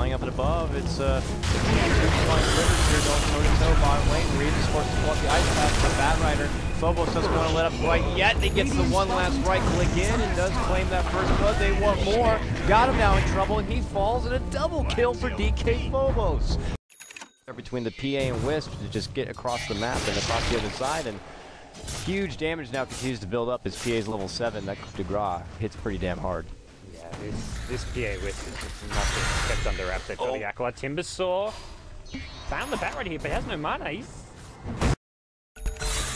flying up and above. It's two flying critters here going toe-to-toe. Bottom lane, Reed is forced to pull up the ice path. The Bat Rider, Phobos doesn't want to let up quite yet. He gets the one last right click in and does claim that first blood. They want more. Got him now in trouble, and he falls, and a double kill for DK Phobos. Between the PA and Wisp to just get across the map and across the other side, and huge damage now continues to build up as PA's level 7. That coup de grace hits pretty damn hard. Yeah, this PA Wisp is just not being kept under wraps. They've got the Acolyte. Timbersaw found the Bat Rider here, but he has no mana. He's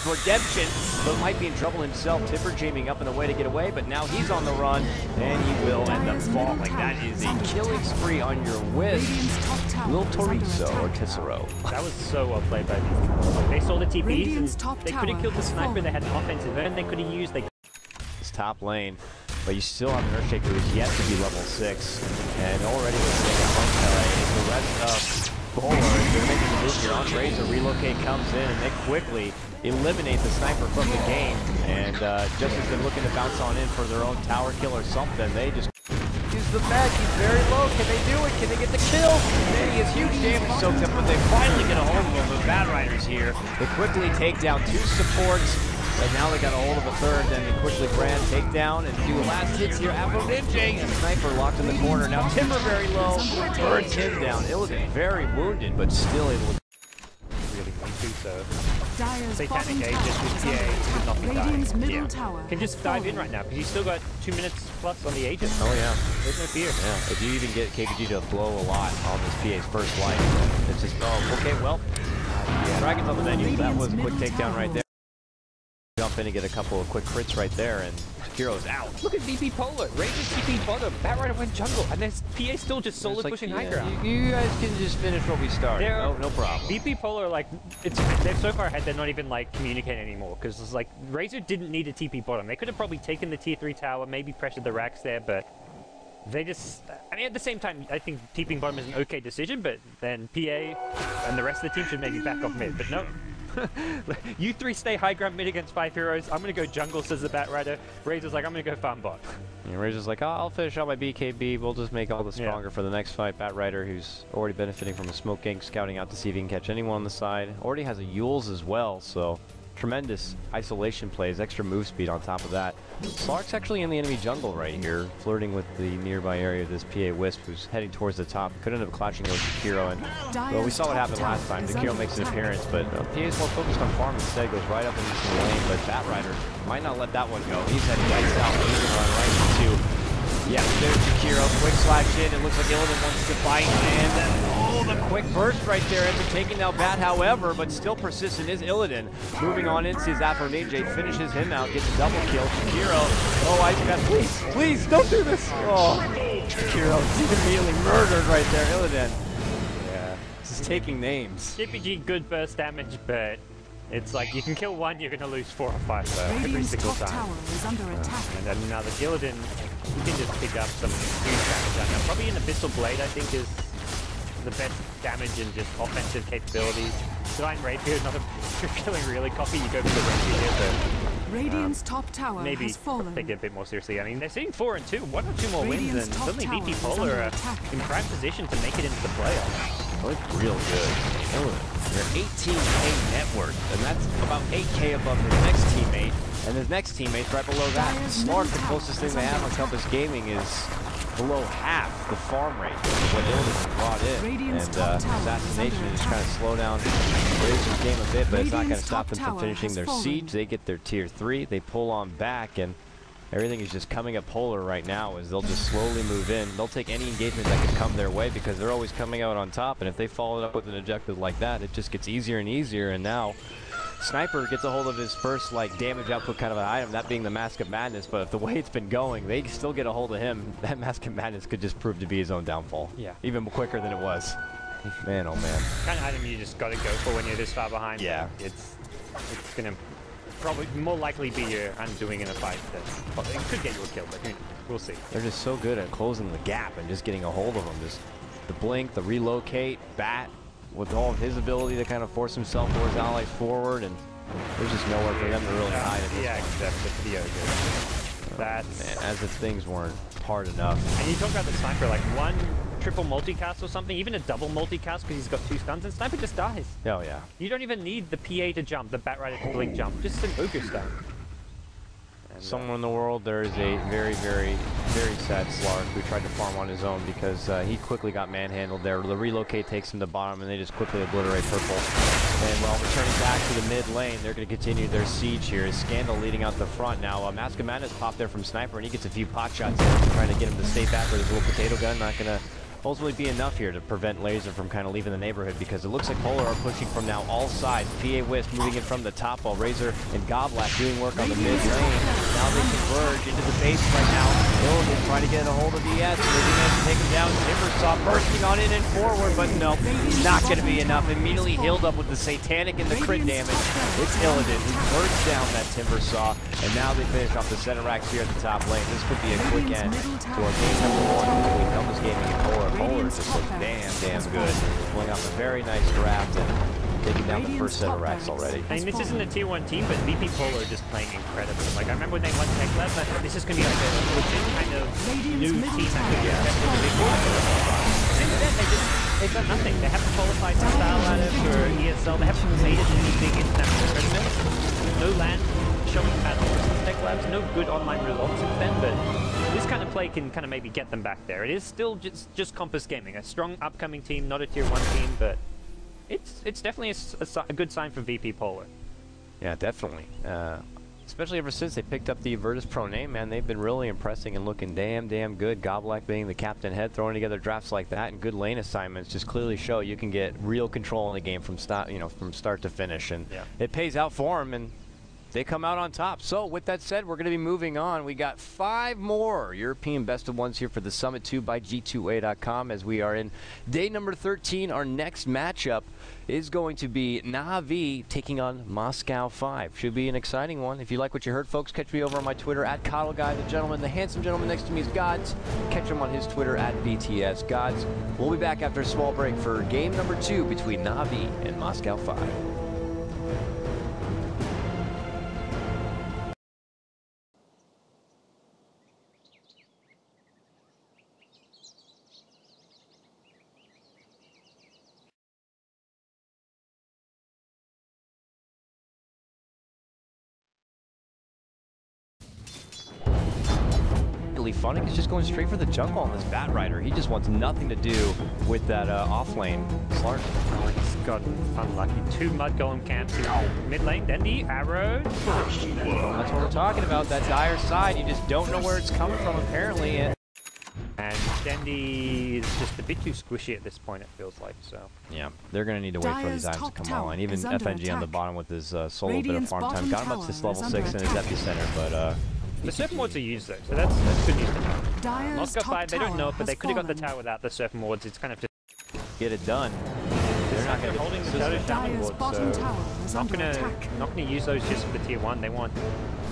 redemption, but might be in trouble himself. Tipper jaming up in the way to get away, but now he's on the run, and he will end up falling. That is a killing spree on your Wisp. Lil Torizo or Tisserot. That was so well played by these people. They saw the TPs, and they could have killed the sniper. They had an offensive end they could have used. This top lane, but you still have an Earthshaker who's yet to be level 6, and already the rest of Bowler, they're making the move here on Razor. Relocate comes in, and they quickly eliminate the sniper from the game. And just as they're looking to bounce on in for their own tower kill or something, they just use the mech. He's very low. Can they do it? Can they get the kill? And he has huge damage soaked up, but they finally get a hold of him. The Bat Riders here. They quickly take down 2 supports. But now they got a hold of a third, then they quickly Brand take down and do last hits here. Ninja, a sniper locked in the corner. Now Timber very low, burns him down. Illidan very wounded, but still able to really come to, so Satanic Aegis with PA should not be dying. Yeah. Can just dive in right now, because he's still got 2 minutes plus on the Aegis. Oh yeah. There's no fear. Yeah, if you even get KPG to blow a lot on this PA's first life, it's just, oh, okay, well, Dragon's on the menu. That was a quick takedown right there. Jump in and get a couple of quick crits right there, and Kiro's out. Look at VP Polar, Razor TP bottom, Bat Rider went jungle, and there's PA still just solo pushing high ground. You guys can just finish what we started. No problem. VP Polar, like, they're so far ahead, they're not even like communicating anymore, because it's like Razor didn't need a TP bottom. They could have probably taken the tier 3 tower, maybe pressured the racks there, but they just, I mean, at the same time, I think TPing bottom is an okay decision, but then PA and the rest of the team should maybe back off mid, but no. You 3 stay high ground mid against 5 heroes. I'm gonna go jungle, says the Bat Rider. Razor's like, I'm gonna go farm bot. And Razor's like, oh, I'll finish out my BKB. We'll just make all the stronger for the next fight. Bat Rider, who's already benefiting from a smoke gank, scouting out to see if he can catch anyone on the side. Already has a Yules as well, so tremendous isolation plays, extra move speed on top of that. Slark's actually in the enemy jungle right here, flirting with the nearby area of this PA Wisp, who's heading towards the top. Could end up clashing with Kiro, and well, we saw what happened last time. Kiro makes an appearance, but PA's more focused on farm instead, goes right up into the lane, but Bat Rider might not let that one go. He's heading right south, he's gonna run right into. Yeah, there's Kiro, quick slash in. It looks like Illidan wants to fight, and oh, the quick burst right there ends up taking out Bat, however, but still persistent is Illidan. Moving on in, sees Afronije, finishes him out, gets a double kill. Shakiro, oh, Ice Path, please, don't do this. Oh, Shakiro immediately murdered right there, Illidan. Yeah, this is taking names. KPG, good burst damage, but it's like you can kill 1, you're gonna lose 4 or 5 every single time. And then now the Illidan, you can just pick up some huge damage on him. Probably an Abyssal Blade, I think, is the best damage and just offensive capabilities. Divine Rapier, not if you're feeling really cocky, you go for the Rapier here, but Radiant's top tower maybe has fallen. take it a bit more seriously. I mean, they're sitting 4 and 2, 1 or 2 more wins, and suddenly VP Polar are in prime position to make it into the playoffs. Oh, it's real good. They're 18K net worth, and that's about 8K above his next teammate, and his next teammate's right below that. Slark, the closest thing they have on Compass Gaming, is below half the farm rate of what Illidan brought in. And Assassination is trying to slow down Razor's game a bit, but it's not going to stop them from finishing their siege. They get their tier 3, they pull on back, and everything is just coming up Polar right now as they'll just slowly move in. They'll take any engagement that can come their way because they're always coming out on top, and if they follow it up with an objective like that, it just gets easier and easier. And now Sniper gets a hold of his first like damage output kind of an item, that being the Mask of Madness, but if the way it's been going, they still get a hold of him. That Mask of Madness could just prove to be his own downfall. Yeah. Even quicker than it was. Man, oh man. Kind of item you just got to go for when you're this far behind. Yeah. It's going to probably more likely be your undoing in a fight. That it could get you a kill, but we'll see. They're just so good at closing the gap and just getting a hold of them. Just the blink, the relocate, Bat, with all of his ability to kind of force himself or his allies forward, and there's just nowhere for them to really hide at this point. Exactly. That's as if things weren't hard enough. And you talk about the sniper, like one triple multicast or something, even a double multicast because he's got 2 stuns, and Sniper just dies. Oh yeah. You don't even need the PA to jump, the Batrider to blink jump, just an Ogre stun. Somewhere in the world, there is a very, very, very sad Slark who tried to farm on his own because he quickly got manhandled there. The relocate takes him to bottom, and they just quickly obliterate purple. And while returning back to the mid lane, they're going to continue their siege here. Is Scandal leading out the front now. Mask of Madness popped there from Sniper, and he gets a few pot shots in, trying to get him to stay back with his little potato gun. Not going to ultimately be enough here to prevent Laser from kind of leaving the neighborhood, because it looks like Polar are pushing from now all sides. PA Wisp moving in from the top while Razor and Goblak doing work on the mid lane. Now they converge into the base right now. Illidan trying to get a hold of ES. Moving in to take him down. Timbersaw bursting on in and forward, but no, not going to be enough. Immediately healed up with the Satanic and the crit damage. It's Illidan who burns down that Timbersaw, and now they finish off the center racks here at the top lane. This could be a quick end to our game number 1 between Compass Gaming and Polar. Polar just looks damn good. Pulling off a very nice draft and taking down the first set of racks already. I mean, this isn't a tier 1 team, but VP Polar are just playing incredible. Like, I remember when they won Tech Lab, I thought this is going to be like a legit kind of new team that could get tested with a big one. And instead, they've done nothing. They haven't qualified to Style Ladder for ESL. They haven't made it to any big international tournaments. No land showing at all since Tech Labs. No good online results since then, but this kind of play can kind of maybe get them back there. It is still just Kompas Gaming, a strong upcoming team, not a tier 1 team, but it's definitely a good sign for VP Polar. Yeah, definitely. Especially ever since they picked up the Virtus Pro name, man, they've been really impressing and looking damn good. Goblak being the captain head, throwing together drafts like that, and good lane assignments just clearly show you can get real control in the game from start to finish, and it pays out for them, and they come out on top. So with that said, we're going to be moving on. We got 5 more European best of ones here for the Summit 2 by G2A.com as we are in day number 13. Our next matchup is going to be Na'Vi taking on Moscow 5. Should be an exciting one. If you like what you heard, folks, catch me over on my Twitter at Coddle Guy. The gentleman, the handsome gentleman next to me is Gods. Catch him on his Twitter at BTS Gods. We'll be back after a small break for game number 2 between Na'Vi and Moscow 5. Funning is just going straight for the jungle on this Batrider. He just wants nothing to do with that off lane. Slark. Oh, he's gotten unlucky. 2 Mud Golem camps in mid lane, then the arrow. Well, that's what we're talking about, that dire side. You just don't know where it's coming from, apparently. And Dendi is just a bit too squishy at this point, it feels like, so. Yeah, they're going to need to wait for these items to come online. Even FNG on the bottom with his solo bit of farm time. Got him up to this level 6 in his epicenter, but the Surf Wards are used though, so that's good news to know. Moscow 5, they don't know it, but they could have got the tower without the Surf Wards. It's kind of just get it done. They're not going to holding the Shadow Shaman Wards, so not gonna use those just for tier 1. They want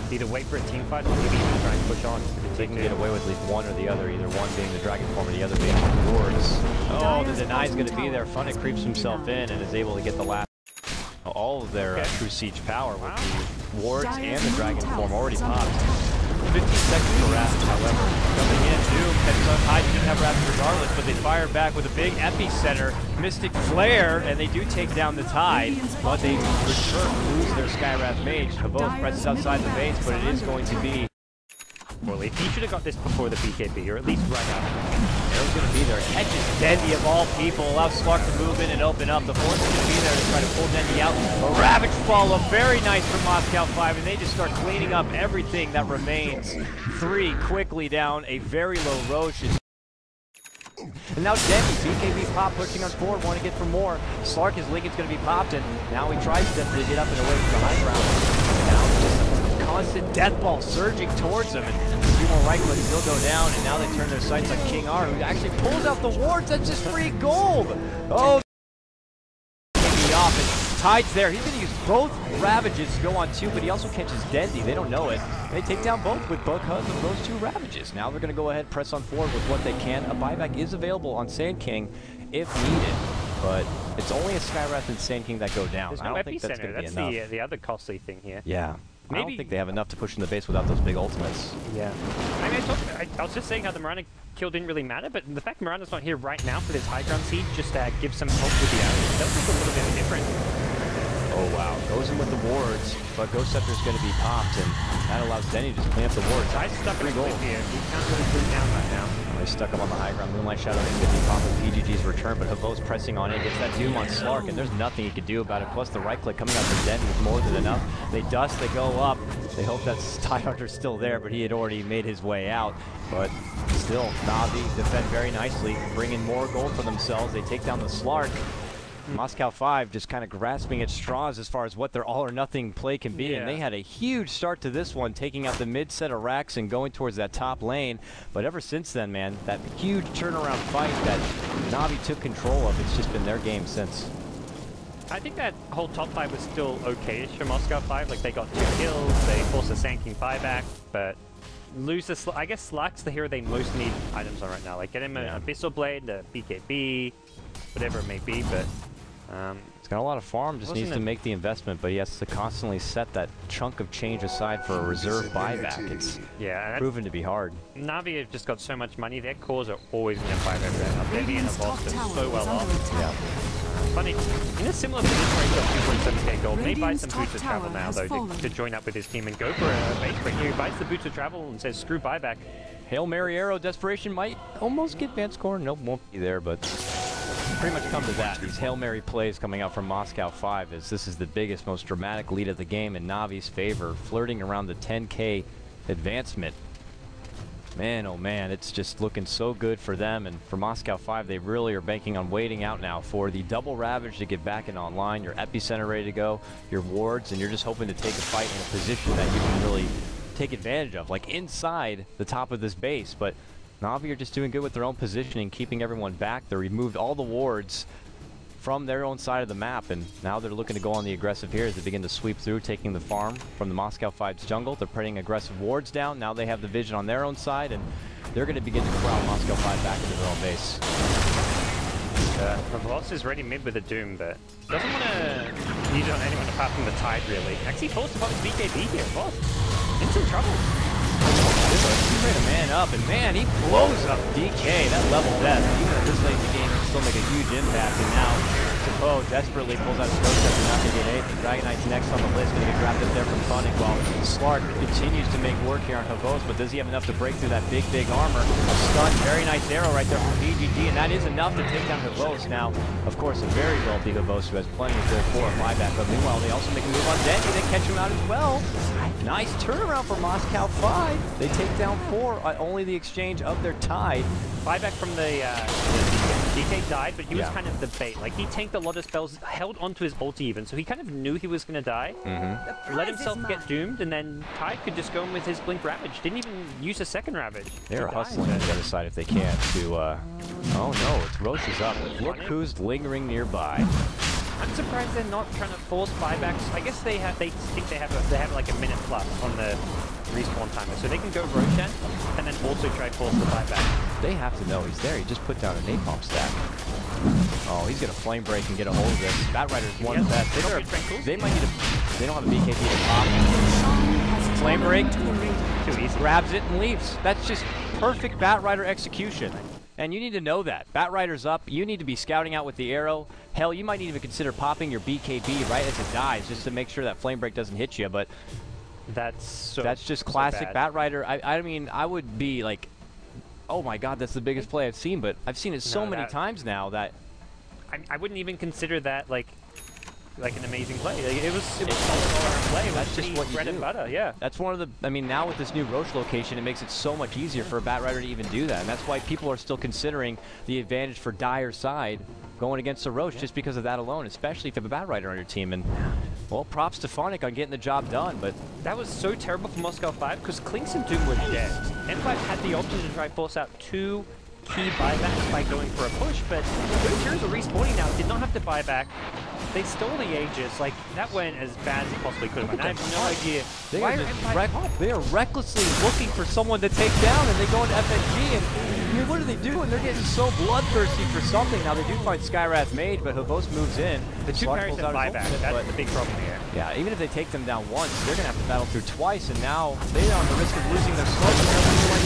either wait for a team fight or maybe even try and push on. They can get away with at least one or the other, either one being the Dragon Form or the other being the Wards. Oh, the deny's going to be there. Funnick creeps himself in and is able to get the last. All of their true siege power with the Wards and the Dragon Form already popped. 15 seconds for Ravage, however. Coming in, Doom catches on high. Didn't have Ravage regardless, but they fire back with a big epicenter. Mystic Flare, and they do take down the Tide, but they lose their Skywrath Mage. Kavos presses outside the base, but it is going to be poorly. He should have got this before the BKB, or at least right after. Arrow's going to be there. Catches Dendi of all people. Allows Slark to move in and open up. The Force is going to be there to try to pull Dendi out. A Ravage follow. Very nice from Moscow 5. And they just start cleaning up everything that remains. 3 quickly down. A very low Roche. And now Dendi, BKB pop, pushing on forward, want to get for more. Slark, his Lincoln's going to be popped, and now he tries to get up and away from the high ground. Now just a constant death ball surging towards him, and a few more right clicks will go down, and now they turn their sights on King R, who actually pulls out the wards. That's just free gold. Oh, off, and Tide's there. He's going to use both Ravages to go on 2, but he also catches Dendi. They don't know it. They take down both with because of those 2 Ravages. Now they're going to go ahead, press on forward with what they can. A buyback is available on Sand King if needed, but it's only a Skywrath and Sand King that go down. There's I no don't think that's going to be enough. That's the other costly thing here. Yeah. I don't think they have enough to push in the base without those big ultimates. Yeah. I mean, I was just saying how the Mirana kill didn't really matter, but the fact Mirana's not here right now for this high ground siege just gives some help with the arrows. That was a little bit different. Oh wow, goes in with the wards, but Ghost Scepter's going to be popped, and that allows Denny to just clean up the wards. Guy's stuck in gold here. He can't really clean down right now. They stuck him on the high ground. Moonlight Shadow is going to be popping PGG's return, but Havos pressing on it, gets that Doom on Slark, and there's nothing he can do about it. Plus the right click coming out from Denny is more than enough. They dust, they go up. They hope that TIE Hunter's still there, but he had already made his way out. But still, Na'Vi defend very nicely, bring in more gold for themselves. They take down the Slark. Moscow 5 just kind of grasping at straws as far as what their all-or-nothing play can be, and they had a huge start to this one, taking out the mid set of racks and going towards that top lane. But ever since then, man, that huge turnaround fight that Na'Vi took control of, it's just been their game since. I think that whole top 5 was still okay-ish for Moscow 5. Like, they got 2 kills, they forced a Sanking buyback, but lose the I guess Slark's the hero they most need items on right now. Like, get him an Abyssal Blade, a BKB, whatever it may be, but it's got a lot of farm, just needs to make the investment, but he has to constantly set that chunk of change aside for a reserve buyback. It's proven to be hard. Na'Vi have just got so much money, their cores are always going to fight over that. They're in a boss that's so well off. Yeah. Funny, in a similar position where he's got 2.7k gold, may buy some boots of travel now though to join up with his team and go for a base break here. He buys the boots of travel and says screw buyback. Hail Mary Arrow, Desperation might almost get Van Score. Nope, won't be there, but pretty much come to that. These Hail Mary plays coming out from Moscow 5 as this is the biggest, most dramatic lead of the game in Na'Vi's favor, flirting around the 10k advancement. Man, oh man, it's just looking so good for them, and for Moscow 5, they really are banking on waiting out now for the double Ravage to get back in online, your Epicenter ready to go, your wards, and you're just hoping to take a fight in a position that you can really take advantage of, like inside the top of this base. But Na'Vi are just doing good with their own positioning, keeping everyone back. They removed all the wards from their own side of the map, and now they're looking to go on the aggressive here as they begin to sweep through, taking the farm from the Moscow 5's jungle. They're putting aggressive wards down. Now they have the vision on their own side, and they're going to begin to corral Moscow 5 back into their own base. Voss is ready mid with a Doom, but doesn't want to use it on anyone apart from the Tide, really. Actually forced upon his BKB here. Voss in some trouble. He's ready to man up, and man, he blows up DK. That level death, even at this late in the game, can still make a huge impact. And now Sapo desperately pulls out his Ghost Scepter, not going to get anything. Dragon Knight's next on the list, going to get grabbed up there from Funnick, while Slark continues to make work here on Havos, but does he have enough to break through that big armor? A stun, very nice arrow right there from PGG, and that is enough to take down Havos. Now, of course, a very wealthy Havos who has plenty of their 4 or 5 back, but meanwhile, they also make a move on Denny. They catch him out as well. Nice turnaround for Moscow 5. They take down 4, only the exchange of their Tide. Buyback from the DK died, but he was kind of the bait. Like, he tanked a lot of spells, held onto his ulti even, so he kind of knew he was going to die. Let himself get doomed, and then Tide could just go in with his Blink Ravage. Didn't even use a second Ravage. They're hustling on the other side if they can to, oh no, it's Roche's up. Look who's lingering nearby. I'm surprised they're not trying to force buybacks. I guess they think they have like a minute plus on the respawn timer, so they can go Roshan and then also try to force the buyback. They have to know he's there. He just put down a napalm stack. Oh, he's gonna flame break and get a hold of this. Batrider's one of the best. They might need a. They don't have a BKB to pop. Flame break. Too easy. Grabs it and leaves. That's just perfect Batrider execution. And you need to know that. Batrider's up. You need to be scouting out with the arrow. Hell, you might even consider popping your BKB right as it dies just to make sure that flame break doesn't hit you. But that's just classic Batrider. I mean, I would be like, oh my god, that's the biggest play I've seen. But I've seen it so many times now that I wouldn't even consider that like an amazing play. Like, it was solid all-around play. That's just what you bread and butter. Yeah. That's one of the. I mean, now with this new Roche location, it makes it so much easier for a Batrider to even do that, and that's why people are still considering the advantage for Dire's side going against a Roche just because of that alone, especially if you have a Batrider on your team. And well, props to Funnick on getting the job done, but that was so terrible for Moscow 5 because Clinks and Doom were dead. M5 had the option to try force out 2 key buybacks by going for a push, but those heroes are respawning now. Did not have to buy back. they stole the Aegis. Like, that went as bad as it possibly could have. I have no idea. They are recklessly looking for someone to take down, and they go into FNG, and I mean, what are they doing? They're getting so bloodthirsty for something. Now, they do find Skywrath made, but Havos moves in. The two carries have buyback. That's the big problem here. Yeah, even if they take them down once, they're going to have to battle through twice, and now they're on the risk of losing their smoke.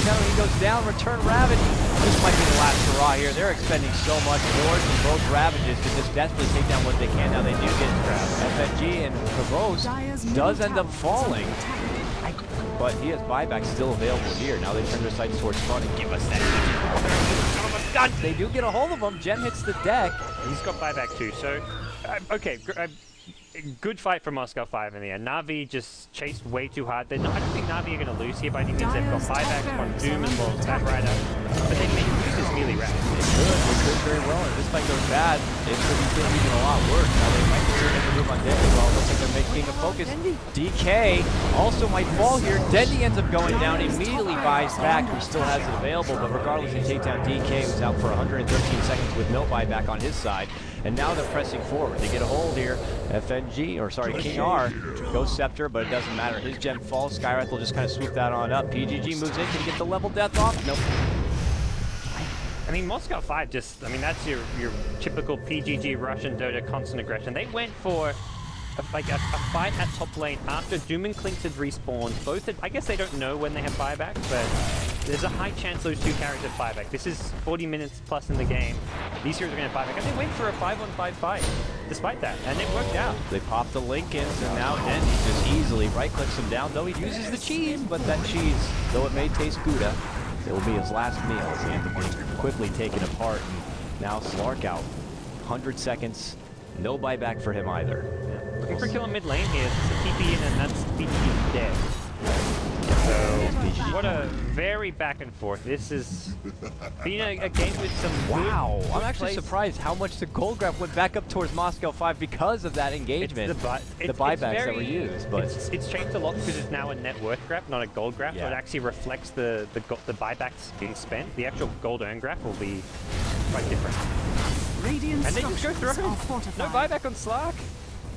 He goes down, return Ravage. This might be the last hurrah here. They're expending so much force, and both Ravages to just desperately take down what they can. Now they do get FNG, and Havos does end up falling. But he has buyback still available here. Now they turn their sights towards front and give us that. Oh my God! They do get a hold of him. Gem hits the deck. He's got buyback too, so... okay, good fight for Moscow 5 in the end. Na'Vi just chased way too hard. I don't think Na'Vi are going to lose here by any means. They've got buybacks on Doom as well as Bat Rider. But they may lose this melee round. It could very well. If this fight goes bad, it could be even a lot worse. Now they might be turning the move on Dendy. Well, it looks like they're making a focus. DK also might fall here. Dendy ends up going down, immediately buys back, who still has it available. But regardless, they take down DK, who's out for 113 seconds with no buyback on his side. And now they're pressing forward. They get a hold here. FNG, or sorry, King R goes Scepter, but it doesn't matter. His gem falls. Skywrath will just kind of swoop that on up. PGG moves in. Can he get the level death off? Nope. I mean, Moscow 5 just, I mean, that's your typical PGG Russian Dota constant aggression. They went for a fight at top lane after Doom and Clinkz had respawned. Both had, I guess they don't know when they have buyback, but there's a high chance those two carries have buyback. This is 40 minutes plus in the game. These heroes are going to have buyback, and they went for a 5-on-5 fight despite that, and it worked out. They popped the Lincolns, and now Dendy just easily right-clicks him down, though he uses the cheese, but that cheese, though it may taste Gouda, it will be his last meal as he ends up being quickly taken apart. And now Slark out. 100 seconds, no buyback for him either. Yeah. Looking for kill in mid lane here. It's a TP in, and that's PGG dead. So, what a very back and forth. This is being a game with some wow. Good I'm actually surprised how much the gold graph went back up towards Moscow 5 because of that engagement. The buybacks that were used, but it's changed a lot because it's now a net worth graph, not a gold graph. Yeah. So it actually reflects the buybacks being spent. The actual gold earn graph will be quite different. Radiant and they just go through. No buyback on Slark.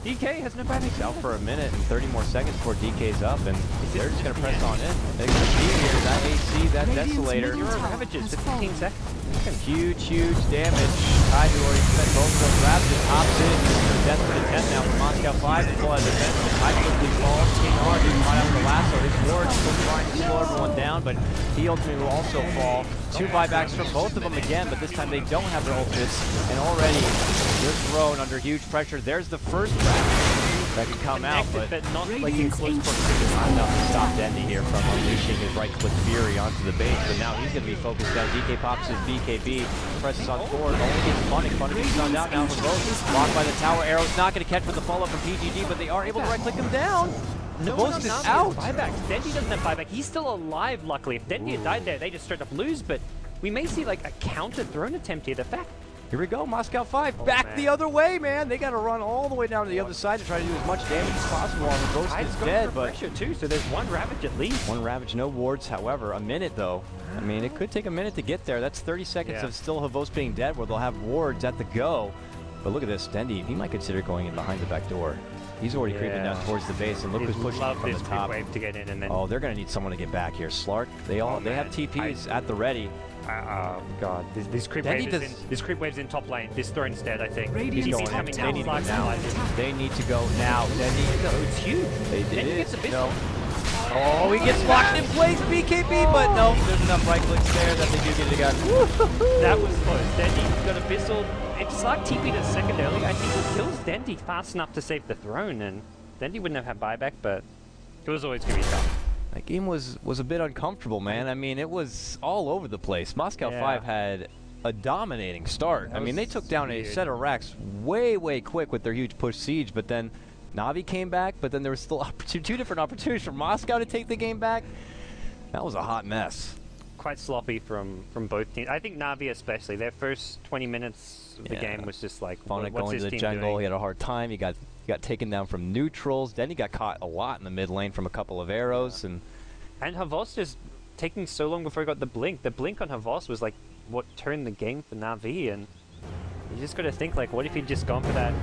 DK has no buyback. He's out for a minute and 30 more seconds before DK's up, and they're just going to press on in. They're going to see here that AC, that Desolator. Zero Ravages, 15 seconds. Huge damage. Kai, who already spent both of those Ravages, hops in. Desperate attempt now from Moscow 5 to pull out the defense. Kai quickly falls. King R didn't find out with the lasso. His ward still trying to slow everyone down, but he ultimately will also fall. 2 buybacks from both of them again, but this time they don't have their ultimates, and already they're thrown under huge pressure. There's the first that could come out, but not like in close proximity. Not enough to stop Dendy here from unleashing his right-click fury onto the base, but now he's going to be focused down. DK pops his BKB, presses on forward, only gets Funny. Funny gets on down now for both. Blocked by the tower arrows, not going to catch with the follow-up from PGG, but they are able to right-click him down. No one is out. Buybacks. Dendy doesn't have buyback. He's still alive, luckily. If Dendy had died there, they just straight up lose, but we may see like a counter throne attempt here. The fact. Here we go, Moscow 5, back the other way, man. They got to run all the way down to the other side to try to do as much damage as possible on the Ghost is dead, but pressure too, so there's one Ravage at least. One Ravage, no wards, however. A minute, though. I mean, it could take a minute to get there. That's 30 seconds of still Havos being dead, where they'll have wards at the go. But look at this, Dendy, he might consider going in behind the back door. He's already creeping down towards the base, and look who's pushing from the top. Wave to get in, and then oh, they're going to need someone to get back here. Slark, they have TPs at the ready. Oh god, this creep wave's in top lane. This throne's dead, I think. He's going coming down. They need to go now. They need to go now. It's huge. They did it. No. Oh, he gets locked in place, BKB, but no, there's enough right clicks there that they do get it again. That was close. Dendy got Abyssal. It's like TP'd a second early. I think he kills Dendy fast enough to save the throne, and Dendy wouldn't have had buyback, but it was always going to be tough. That game was a bit uncomfortable, man. I mean, it was all over the place. Moscow 5 had a dominating start. I mean, they took down a set of racks way quick with their huge push siege, but then Na'Vi came back, but then there was still two different opportunities for Moscow to take the game back. That was a hot mess. Quite sloppy from both teams. I think Na'Vi especially. Their first 20 minutes of the game was just like, Funny what's going his to the team jungle. doing? He had a hard time. He got taken down from neutrals. Then he got caught a lot in the mid lane from a couple of arrows. And Havos just taking so long before he got the blink. The blink on Havos was like what turned the game for Na'Vi, and you just got to think like, what if he'd just gone for that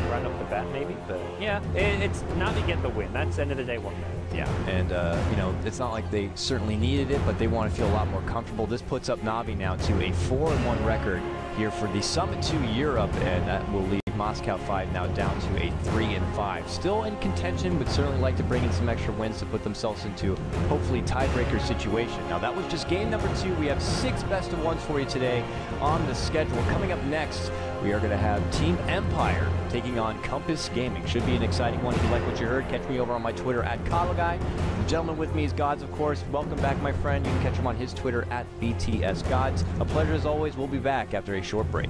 right off the bat, maybe. But yeah, it's Navi get the win. That's end of the day what matters. Yeah, and you know, it's not like they certainly needed it, but they want to feel a lot more comfortable. This puts up Navi now to a 4-1 record here for the Summit 2 Europe, and that will leave Moscow 5 now down to a 3-5. Still in contention, would certainly like to bring in some extra wins to put themselves into hopefully tiebreaker situation. Now that was just game number 2. We have 6 best of ones for you today on the schedule. Coming up next, we are going to have Team Empire taking on Kompas Gaming. Should be an exciting one. If you like what you heard, catch me over on my Twitter at Kalagai. The gentleman with me is Gods, of course. Welcome back, my friend. You can catch him on his Twitter at BTS Gods. A pleasure as always. We'll be back after a short break.